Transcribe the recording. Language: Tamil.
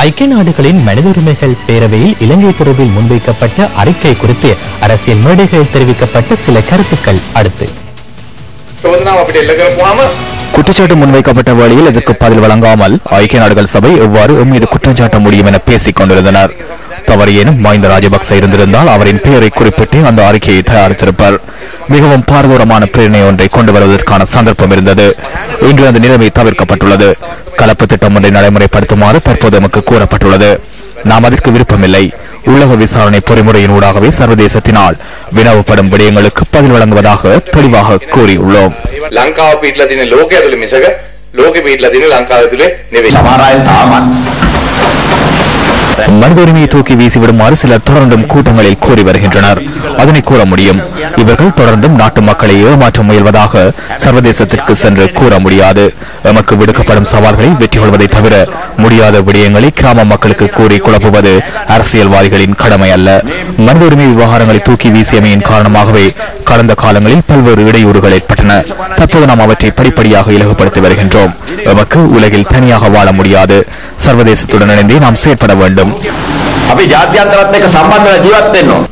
ஐக்கிய நாடுகளின் மனித உரிமைகள் பேரவையில் இலங்கை தொடர்பில் முன்வைக்கப்பட்ட அறிக்கை குறித்து அரசியல் மேடைகளில் தெரிவிக்கப்பட்ட சில கருத்துக்கள் அடுத்து. குற்றச்சாட்டு முன்வைக்கப்பட்ட வேளையில் இதற்கு பதில் வழங்காமல் ஐக்கிய நாடுகள் சபை எவ்வாறு மீது குற்றச்சாட்ட முடியும் என பேசிக் கொண்டிருந்தனர். தவறு ஏனும் மஹிந்த ராஜபக்ச இருந்திருந்தால் அவரின் பெயரை குறிப்பிட்டு அந்த அறிக்கையை தயாரித்திருப்பார். மிகவும் பாரதூரமான பிரேரணை ஒன்றை கொண்டு வருவதற்கான சந்தர்ப்பம் இருந்தது. இன்று அந்த நிலைமை தவிர்க்கப்பட்டுள்ளது. கலப்பு திட்டம் ஒன்றை நடைமுறைப்படுத்துமாறு தற்போது நமக்கு கூறப்பட்டுள்ளது. நாம் அதற்கு விருப்பமில்லை. உலக விசாரணை பொறிமுறையினூடாகவே சர்வதேசத்தினால் வினவப்படும் விடயங்களுக்கு பதில் வழங்குவதாக தெளிவாக கூறியுள்ளோம். மனித உரிமையை தூக்கி வீசிவிடுமாறு சிலர் தொடர்ந்தும் கூட்டங்களில் கூறி வருகின்றனர். அதனை கூற முடியும். இவர்கள் தொடர்ந்தும் நாட்டு மக்களை ஏமாற்ற முயல்வதாக சர்வதேசத்திற்கு சென்று கூற முடியாது. எமக்கு விடுக்கப்படும் சவால்களை வெற்றி கொள்வதை தவிர முடியாத விடயங்களை கிராம மக்களுக்கு கூறி குழப்புவது அரசியல்வாதிகளின் கடமை அல்ல. மனித உரிமை விவகாரங்களை தூக்கி வீசியமையின் காரணமாகவே கடந்த காலங்களில் பல்வேறு இடையூறுகள் ஏற்பட்டன. தற்போது நாம் அவற்றை படிப்படியாக இலகுபடுத்தி வருகின்றோம். எமக்கு உலகில் தனியாக வாழ முடியாது. சர்வதேசத்துடன் இணைந்தே நாம் செயற்பட வேண்டும். අපි ජාත්‍යන්තරත් එක්ක සම්බන්ධව ජීවත් වෙන්න ඕන.